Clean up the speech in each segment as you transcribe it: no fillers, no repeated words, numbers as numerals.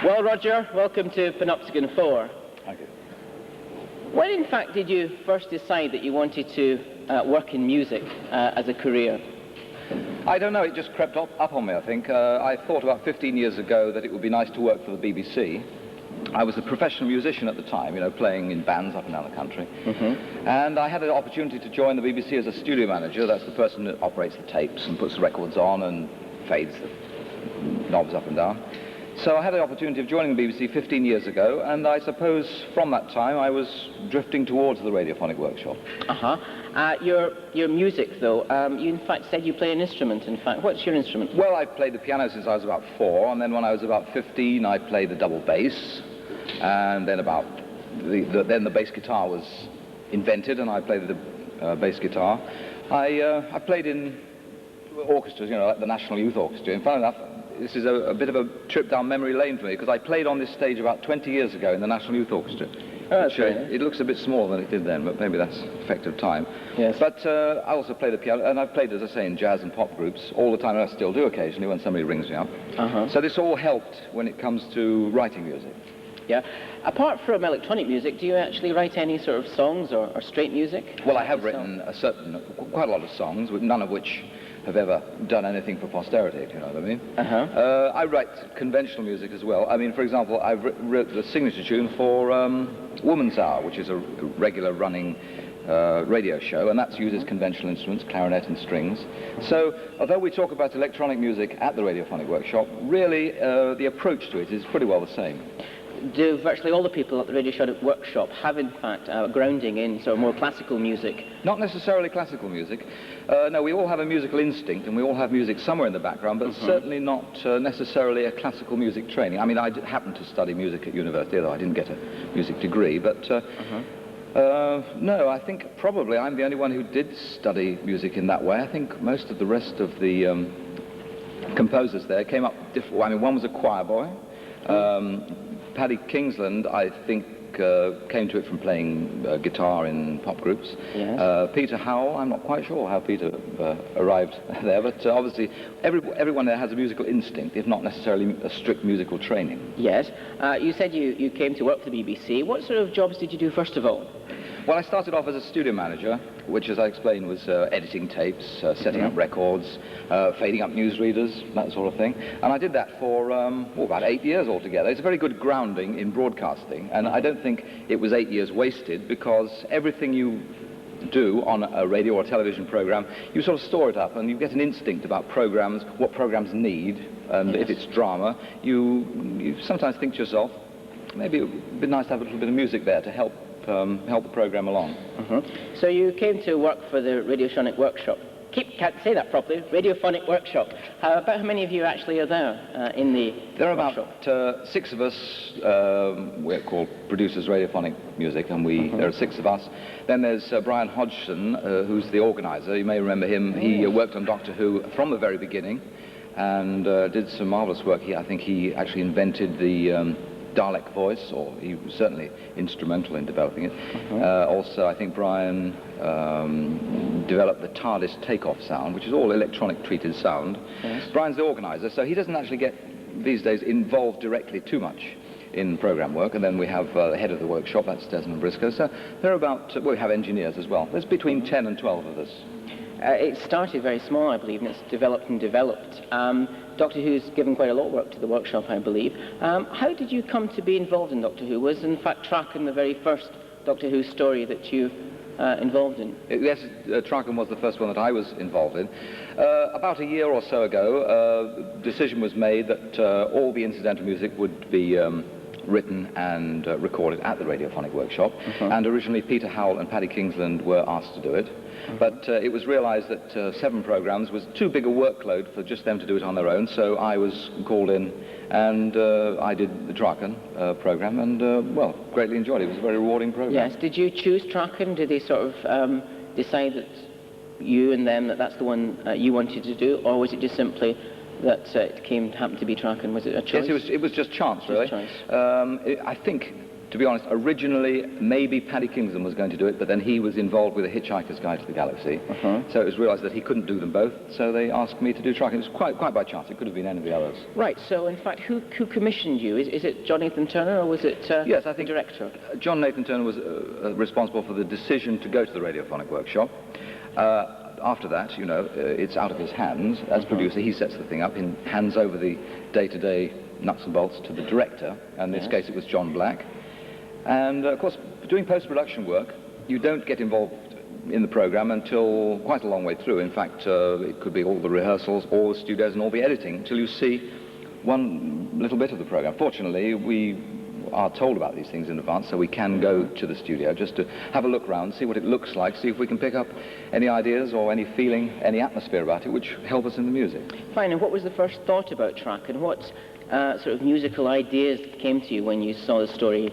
Well, Roger, welcome to Penobscot 4. Thank you. When, in fact, did you first decide that you wanted to work in music as a career? I don't know, it just crept up on me, I think. I thought about 15 years ago that it would be nice to work for the BBC. I was a professional musician at the time, you know, playing in bands up and down the country. And I had an opportunity to join the BBC as a studio manager. That's the person that operates the tapes and puts the records on and fades the knobs up and down. So I had the opportunity of joining the BBC 15 years ago, and I suppose from that time I was drifting towards the radiophonic workshop. Your music, though, you in fact said you play an instrument, in fact. What's your instrument? Well, I've played the piano since I was about 4, and then when I was about 15 I played the double bass, and then then the bass guitar was invented and I played the bass guitar. I played in orchestras, you know, like the National Youth Orchestra. And funny enough, this is a bit of a trip down memory lane for me, because I played on this stage about 20 years ago in the National Youth Orchestra. Oh, that's right. It looks a bit smaller than it did then, but maybe that's effect of time. Yes. But I also play the piano, and I've played, as I say, in jazz and pop groups all the time, and I still do occasionally when somebody rings me up. So this all helped when it comes to writing music. Yeah. Apart from electronic music, do you actually write any sort of songs or straight music? Well, I have written quite a lot of songs, none of which have ever done anything for posterity, if you know what I mean. I write conventional music as well. I mean, for example, I've written the signature tune for Woman's Hour, which is a regular running radio show, and that uses conventional instruments, clarinet and strings. So, although we talk about electronic music at the radiophonic workshop, really the approach to it is pretty well the same. Do virtually all the people at the radiophonic workshop have, in fact, a grounding in sort of more classical music? Not necessarily classical music. No, we all have a musical instinct, and we all have music somewhere in the background, but certainly not necessarily a classical music training. I mean, I happened to study music at university, although I didn't get a music degree, but no, I think probably I'm the only one who did study music in that way. I think most of the rest of the composers there came up different. I mean, one was a choir boy. Paddy Kingsland, I think, came to it from playing guitar in pop groups. Yes. Peter Howell, I'm not quite sure how Peter arrived there, but obviously everyone there has a musical instinct, if not necessarily a strict musical training. Yes. You said you came to work for the BBC. What sort of jobs did you do first of all? Well, I started off as a studio manager, which, as I explained, was editing tapes, setting up records, fading up newsreaders, that sort of thing. And I did that for about 8 years altogether. It's a very good grounding in broadcasting, and I don't think it was 8 years wasted, because everything you do on a radio or television program, you sort of store it up, and you get an instinct about programs, what programs need, and if it's drama, you sometimes think to yourself, maybe it would be nice to have a little bit of music there to help the program along. So you came to work for the radiophonic workshop. Can't say that properly. Radiophonic workshop. About how many of you actually are there in the There are workshop? about 6 of us. We're called producers radiophonic music, and there are 6 of us. Then there's Brian Hodgson, who's the organizer. You may remember him. He worked on Doctor Who from the very beginning, and did some marvelous work. I think he actually invented the Dalek voice, or he was certainly instrumental in developing it. Also, I think Brian developed the TARDIS takeoff sound, which is all electronic treated sound. Yes. Brian's the organizer, so he doesn't actually get, these days, involved directly too much in program work. And then we have the head of the workshop, that's Desmond Briscoe. So there are about, well, we have engineers as well. There's between 10 and 12 of us. It started very small, I believe, and it's developed and developed. Doctor Who's given quite a lot of work to the workshop, I believe. How did you come to be involved in Doctor Who? Was, in fact, Traken the very first Doctor Who story that you involved in? Yes, Traken was the first one that I was involved in. About a year or so ago, decision was made that all the incidental music would be written and recorded at the radiophonic workshop, and originally Peter Howell and Paddy Kingsland were asked to do it. But it was realized that 7 programs was too big a workload for just them to do it on their own, so I was called in, and I did the Traken program, and well, greatly enjoyed it. It was a very rewarding program. Yes. Did you choose Traken? Did they sort of decide that you and them, that's the one you wanted to do, or was it just simply that it happened to be Traken? Was it a choice? Yes, it was just chance, really. Just choice. I think To be honest, originally, maybe Paddy Kingston was going to do it, but then he was involved with A Hitchhiker's Guide to the Galaxy. So it was realised that he couldn't do them both, so they asked me to do Truck. It was quite by chance. It could have been any of the others. Right, so in fact, who commissioned you? Is it John Nathan Turner, or was it yes, I think the director? John Nathan Turner was responsible for the decision to go to the radiophonic workshop. After that, you know, it's out of his hands. As producer, he sets the thing up and hands over the day-to-day nuts and bolts to the director. And in this case, it was John Black. And, of course, doing post-production work, you don't get involved in the program until quite a long way through. In fact, it could be all the rehearsals, all the studios, and all the editing, until you see one little bit of the program. Fortunately, we are told about these things in advance, so we can go to the studio just to have a look around, see what it looks like, see if we can pick up any ideas or any feeling, any atmosphere about it, which help us in the music. Fine, and what was the first thought about Track, and what sort of musical ideas came to you when you saw the story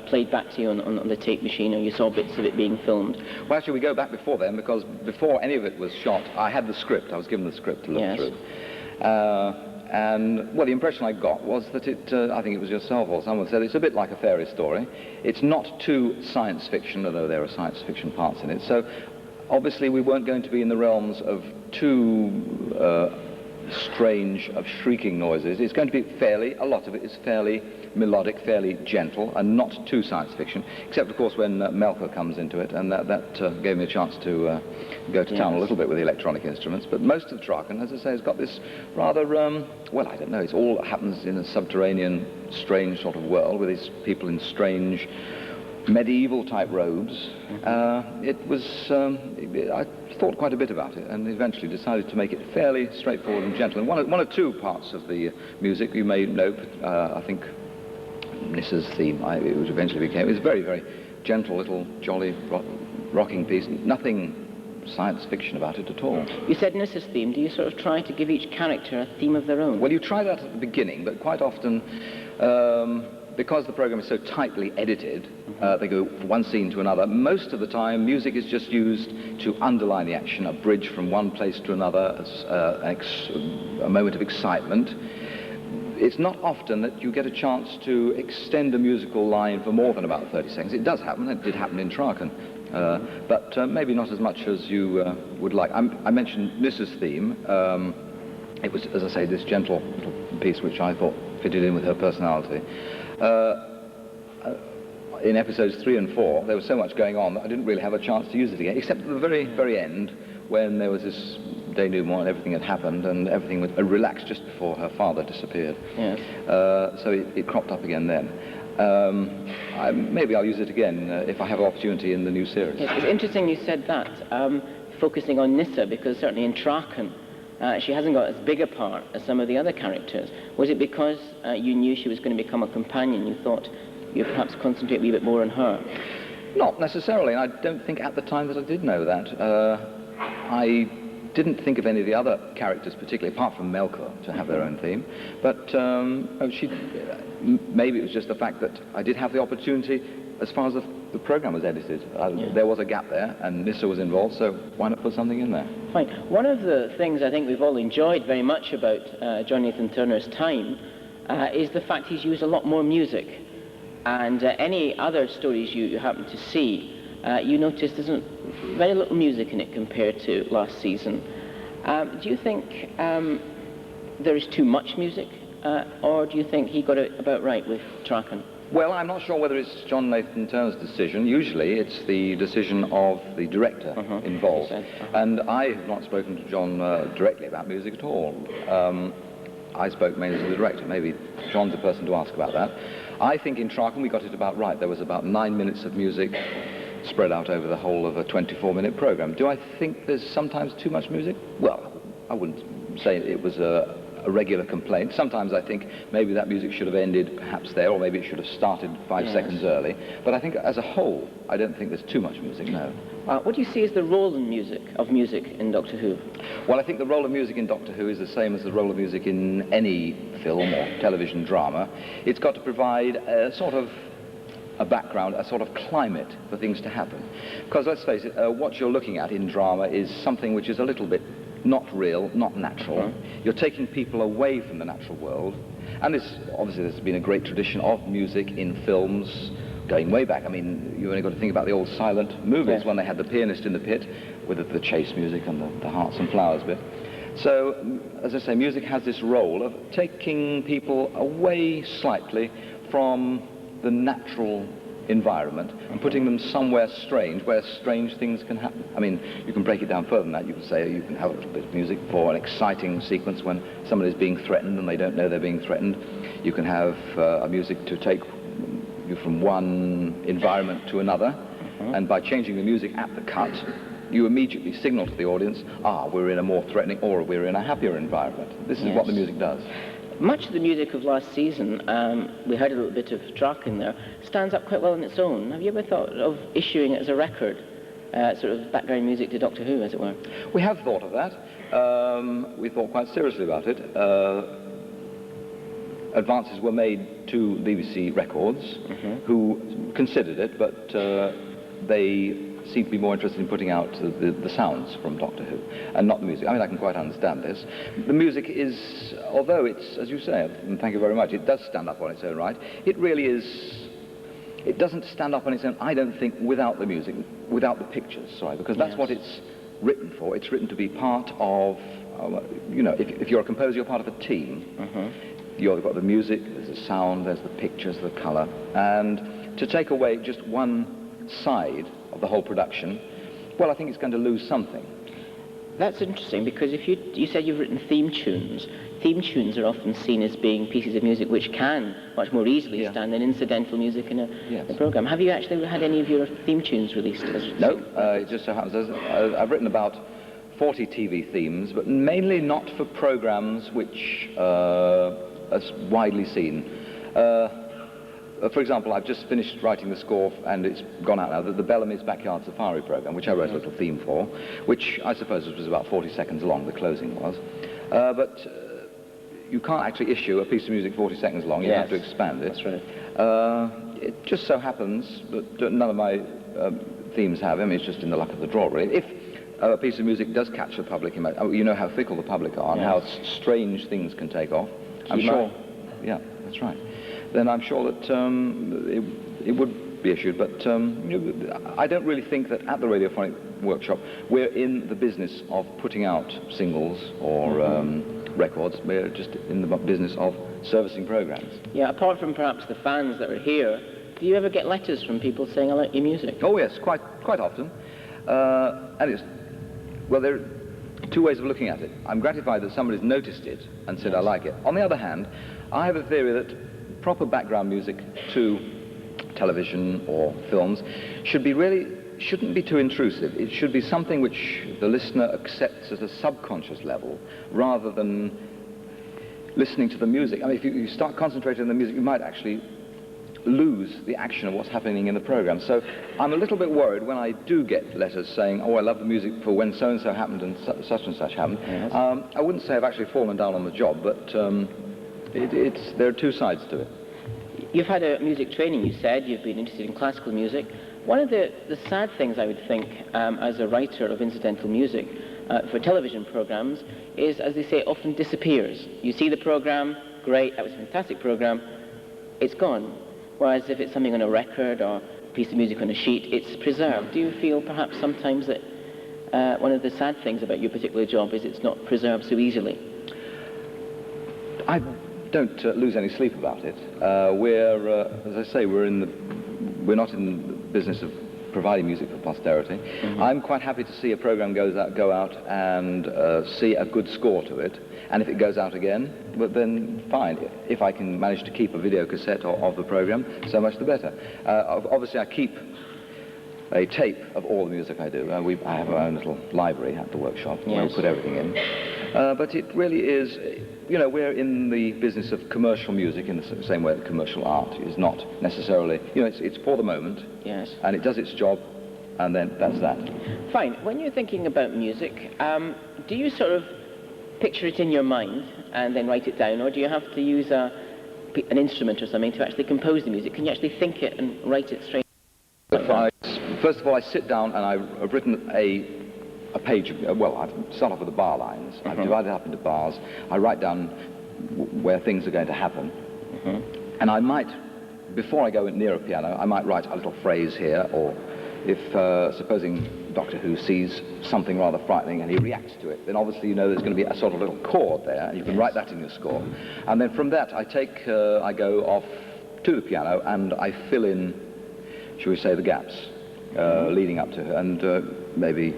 played back to you on the tape machine, or you saw bits of it being filmed? Well, actually, we go back before then, because before any of it was shot, I had the script. I was given the script to look through. And, well, the impression I got was that it, I think it was yourself or someone said, it's a bit like a fairy story. It's not too science fiction, although there are science fiction parts in it. So, obviously, we weren't going to be in the realms of too strange, of shrieking noises. It's going to be a lot of it is fairly melodic, fairly gentle, and not too science fiction, except, of course, when Melker comes into it, and that gave me a chance to go to town a little bit with the electronic instruments. But most of the Traken, as I say, has got this rather, well, I don't know, it all happens in a subterranean, strange sort of world with these people in strange medieval-type robes. I thought quite a bit about it, and eventually decided to make it fairly straightforward and gentle. And one or two parts of the music you may know, I think Nissa's theme, which eventually became, is a very, very gentle little jolly rocking piece. Nothing science fiction about it at all. You said Nissa's theme. Do you sort of try to give each character a theme of their own? Well, you try that at the beginning, but quite often, because the program is so tightly edited, they go from one scene to another. Most of the time, music is just used to underline the action, a bridge from one place to another, a moment of excitement. It's not often that you get a chance to extend a musical line for more than about 30 seconds. It does happen. It did happen in Traken. But maybe not as much as you would like. I mentioned Nissa's theme. It was, as I say, this gentle little piece which I thought fitted in with her personality. In episodes 3 and 4, there was so much going on that I didn't really have a chance to use it again, except at the very, very end, when there was this denouement and everything had happened, and everything was relaxed just before her father disappeared. Yes. So it cropped up again then. Maybe I'll use it again if I have an opportunity in the new series. Yes, it's interesting you said that, focusing on Nissa, because certainly in Traken, she hasn't got as big a part as some of the other characters. Was it because you knew she was going to become a companion, you thought you'd perhaps concentrate a wee bit more on her? Not necessarily, and I don't think at the time that I did know that. I didn't think of any of the other characters particularly, apart from Melker, to have their own theme. But maybe it was just the fact that I did have the opportunity as far as the program was edited. There was a gap there, and Nissa was involved, so why not put something in there? Fine. One of the things I think we've all enjoyed very much about John Nathan Turner's time is the fact he's used a lot more music. And any other stories you happen to see, you notice there's very little music in it compared to last season. Do you think there is too much music, or do you think he got it about right with Traken? Well, I'm not sure whether it's John Nathan Turner's decision. Usually it's the decision of the director involved. And I have not spoken to John directly about music at all. I spoke mainly to the director. Maybe John's the person to ask about that. I think in Traken we got it about right. There was about 9 minutes of music spread out over the whole of a 24-minute program. Do I think there's sometimes too much music? Well, I wouldn't say it was a regular complaint. Sometimes I think maybe that music should have ended perhaps there, or maybe it should have started 5 seconds early. But I think as a whole, I don't think there's too much music, no. What do you see as the role in music in Doctor Who? Well, I think the role of music in Doctor Who is the same as the role of music in any film or television drama. It's got to provide a sort of a background, a sort of climate for things to happen. Because let's face it, what you're looking at in drama is something which is a little bit not real, not natural. You're taking people away from the natural world. And obviously there's been a great tradition of music in films going way back. I mean, you only got to think about the old silent movies Yes. when they had the pianist in the pit with the chase music and the hearts and flowers bit. So, as I say, music has this role of taking people away slightly from the natural environment and putting them somewhere strange, where strange things can happen. I mean, you can break it down further than that. You can say you can have a little bit of music for an exciting sequence when somebody's being threatened and they don't know they're being threatened. You can have a music to take you from one environment to another, and by changing the music at the cut, you immediately signal to the audience, we're in a more threatening or we're in a happier environment. This is what the music does. Much of the music of last season, we heard a little bit of Drac in there, stands up quite well on its own. Have you ever thought of issuing it as a record, sort of background music to Doctor Who, as it were? We have thought of that. We thought quite seriously about it. Advances were made to BBC Records, who considered it, but they seem to be more interested in putting out the sounds from Doctor Who and not the music. I mean, I can quite understand this. The music is, although it's, as you say, and thank you very much, it does stand up on its own right, it really is, it doesn't stand up on its own, I don't think, without the music, without the pictures, because that's what it's written for. It's written to be part of, you know, if you're a composer, you're part of a team. You've got the music, there's the sound, there's the pictures, the colour, and to take away just one side of the whole production, well, I think it's going to lose something. That's interesting, because if you said you've written theme tunes are often seen as being pieces of music which can much more easily stand than incidental music in a program. Have you actually had any of your theme tunes released? No, it just so happens I've written about 40 TV themes, but mainly not for programs which are widely seen. For example, I've just finished writing the score, and it's gone out now, the Bellamy's Backyard Safari program, which I wrote a little theme for, which I suppose was about 40 seconds long, the closing was. But you can't actually issue a piece of music 40 seconds long, you have to expand it. That's right. It just so happens that none of my themes have. I mean, it's just in the luck of the draw, really. If a piece of music does catch the public, you know how fickle the public are and how strange things can take off. I'm sure. Yeah, that's right. Then I'm sure that it would be issued. But I don't really think that at the Radiophonic Workshop we're in the business of putting out singles or records. We're just in the business of servicing programs. Yeah, apart from perhaps the fans that are here, do you ever get letters from people saying, I like your music? Oh yes, quite often. And it's, well, there are two ways of looking at it. I'm gratified that somebody's noticed it and said, I like it. On the other hand, I have a theory that proper background music to television or films shouldn't be too intrusive. It should be something which the listener accepts at a subconscious level rather than listening to the music. I mean, if you start concentrating on the music, you might actually lose the action of what's happening in the program. So I'm a little bit worried when I do get letters saying, I love the music for when so-and-so happened and such happened. Yes. I wouldn't say I've actually fallen down on the job, but there are two sides to it. You've had a music training, you said. You've been interested in classical music. One of the sad things, I would think, as a writer of incidental music for television programs is, as they say, it often disappears. You see the program, great, that was a fantastic program, it's gone. Whereas if it's something on a record or a piece of music on a sheet, it's preserved. Do you feel perhaps sometimes that one of the sad things about your particular job is it's not preserved so easily? I don't lose any sleep about it. As I say, we're not in the business of providing music for posterity. I'm quite happy to see a program go out and see a good score to it, and if it goes out again, but then fine. If I can manage to keep a video cassette of the program, so much the better. Obviously, I keep a tape of all the music I do. I have our own little library at the workshop where we put everything in. But it really is, we're in the business of commercial music in the same way that commercial art is not necessarily, it's for the moment. Yes. And it does its job, and then that's that. Fine. When you're thinking about music, do you sort of picture it in your mind and then write it down, or do you have to use an instrument or something to actually compose the music? Can you actually think it and write it straight? First of all, I sit down and I've written a page, I start off with the bar lines. I've divided it up into bars. I write down where things are going to happen. And I might before I go near a piano, I might write a little phrase here, or if, supposing Doctor Who sees something rather frightening and he reacts to it, then obviously you know there's going to be a sort of little chord there, and you can write that in your score. And then from that, I go off to the piano and I fill in, shall we say, the gaps leading up to her, and maybe,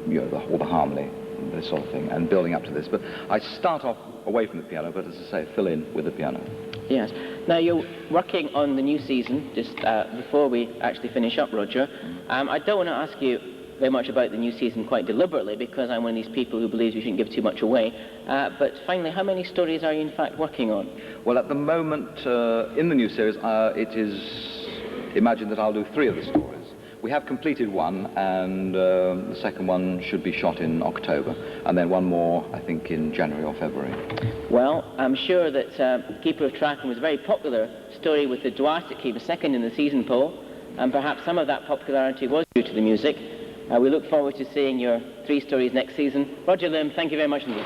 you know, all the harmony, this sort of thing, and building up to this. But I start off away from the piano, but as I say, fill in with the piano. Yes. Now, you're working on the new season, just before we actually finish up, Roger. I don't want to ask you very much about the new season quite deliberately, because I'm one of these people who believes we shouldn't give too much away. But finally, how many stories are you in fact working on? Well, at the moment, in the new series, it is imagined that I'll do 3 of the stories. We have completed one, and the second one should be shot in October, and then one more, I think, in January or February. Well, I'm sure that Keeper of Traken was a very popular story with the Dwarfs. It came second in the season poll, and perhaps some of that popularity was due to the music. We look forward to seeing your 3 stories next season. Roger Limb, thank you very much indeed.